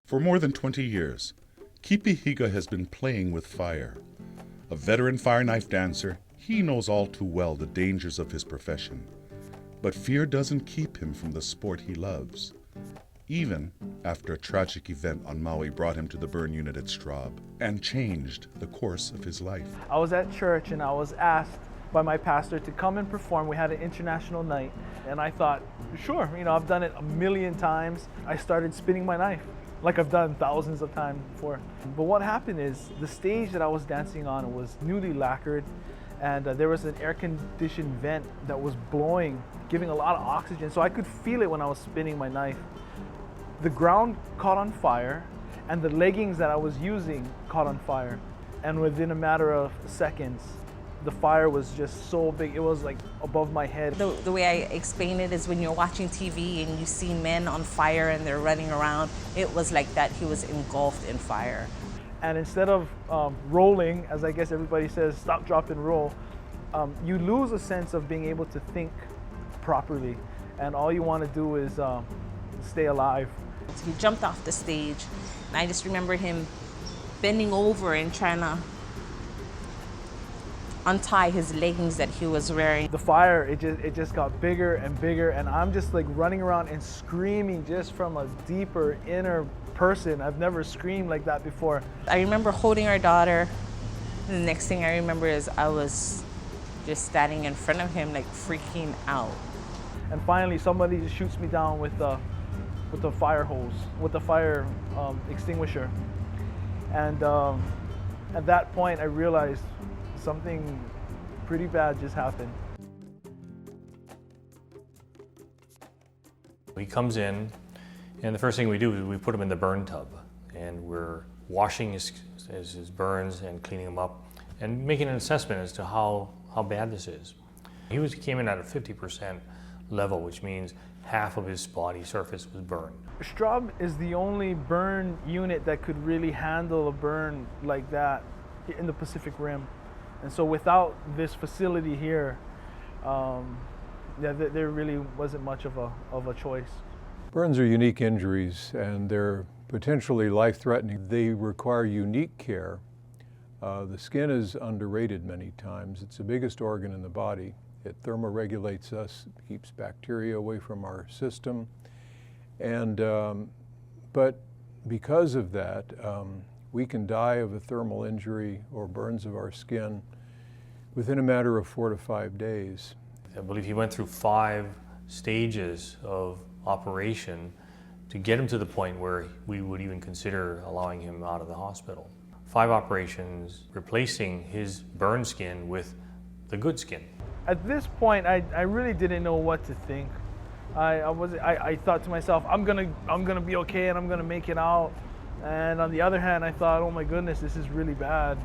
For more than 20 years, Kipi Higa has been playing with fire. A veteran fire knife dancer, he knows all too well the dangers of his profession. But fear doesn't keep him from the sport he loves, even after a tragic event on Maui brought him to the burn unit at Straub and changed the course of his life. I was at church and I was asked by my pastor to come and perform. We had an international night and I thought, sure, I've done it a million times. I started spinning my knife like I've done thousands of times before. But what happened is the stage that I was dancing on was newly lacquered, and there was an air-conditioned vent that was blowing, giving a lot of oxygen, so I could feel it when I was spinning my knife. The ground caught on fire, and the leggings that I was using caught on fire. And within a matter of seconds, the fire was just so big, it was like above my head. The way I explain it is when you're watching TV and you see men on fire and they're running around, it was like that. He was engulfed in fire. And instead of rolling, as I guess everybody says, stop, drop, and roll, you lose a sense of being able to think properly. And all you want to do is stay alive. He jumped off the stage, and I just remember him bending over and trying to untie his leggings that he was wearing. The fire, it just got bigger and bigger, and I'm just like running around and screaming just from a deeper inner person. I've never screamed like that before. I remember holding our daughter. The next thing I remember is I was just standing in front of him, like freaking out. And finally, somebody just shoots me down with the fire hose, with the fire extinguisher. And at that point, I realized something pretty bad just happened. He comes in, and the first thing we do is we put him in the burn tub, and we're washing his burns and cleaning him up and making an assessment as to how bad this is. He came in at a 50% level, which means half of his body surface was burned. Straub is the only burn unit that could really handle a burn like that in the Pacific Rim. And so without this facility here, there really wasn't much of a choice. Burns are unique injuries, and they're potentially life-threatening. They require unique care. The skin is underrated many times. It's the biggest organ in the body. It thermoregulates us, keeps bacteria away from our system. And, but because of that, we can die of a thermal injury or burns of our skin within a matter of 4 to 5 days. I believe he went through 5 stages of operation to get him to the point where we would even consider allowing him out of the hospital. 5 operations replacing his burn skin with the good skin. At this point, I really didn't know what to think. I thought to myself, I'm gonna be okay and I'm gonna make it out. And on the other hand, I thought, oh my goodness, this is really bad.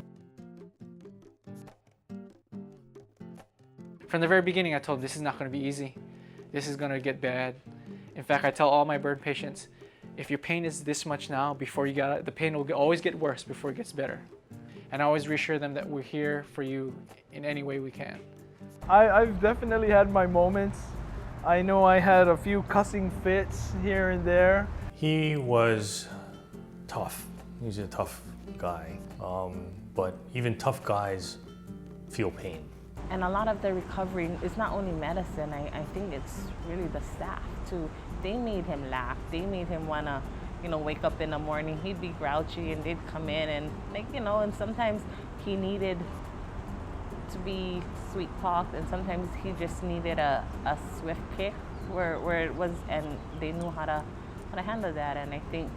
From the very beginning, I told him this is not going to be easy. This is going to get bad. In fact, I tell all my burn patients, if your pain is this much now, before you get out, the pain will always get worse before it gets better. And I always reassure them that we're here for you in any way we can. I've definitely had my moments. I know I had a few cussing fits here and there. He was tough. He's a tough guy. But even tough guys feel pain. And a lot of the recovery is not only medicine, I think it's really the staff too. They made him laugh. They made him wanna, wake up in the morning. He'd be grouchy and they'd come in and and sometimes he needed to be sweet talked and sometimes he just needed a swift kick where it was, and they knew how to handle that, and I think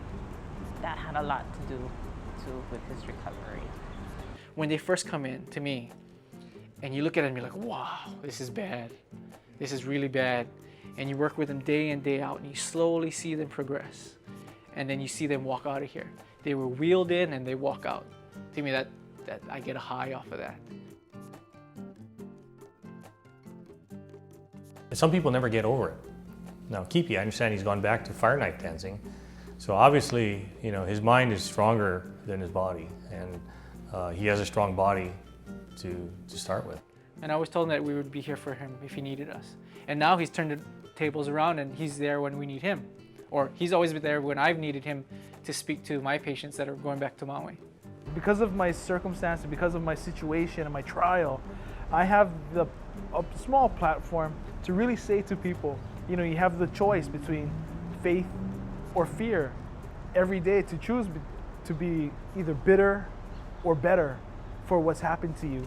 that had a lot to do too with his recovery. When they first come in to me, and you look at it and you're like, wow, this is bad. This is really bad. And you work with them day in, day out, and you slowly see them progress. And then you see them walk out of here. They were wheeled in and they walk out. To me, that I get a high off of that. Some people never get over it. Now, Kipi, I understand he's gone back to fire knife dancing. So obviously, his mind is stronger than his body, and he has a strong body to start with. And I always told him that we would be here for him if he needed us. And now he's turned the tables around and he's there when we need him. Or he's always been there when I've needed him to speak to my patients that are going back to Maui. Because of my circumstance, because of my situation and my trial, I have a small platform to really say to people, you know, you have the choice between faith or fear every day to choose to be either bitter or better for what's happened to you.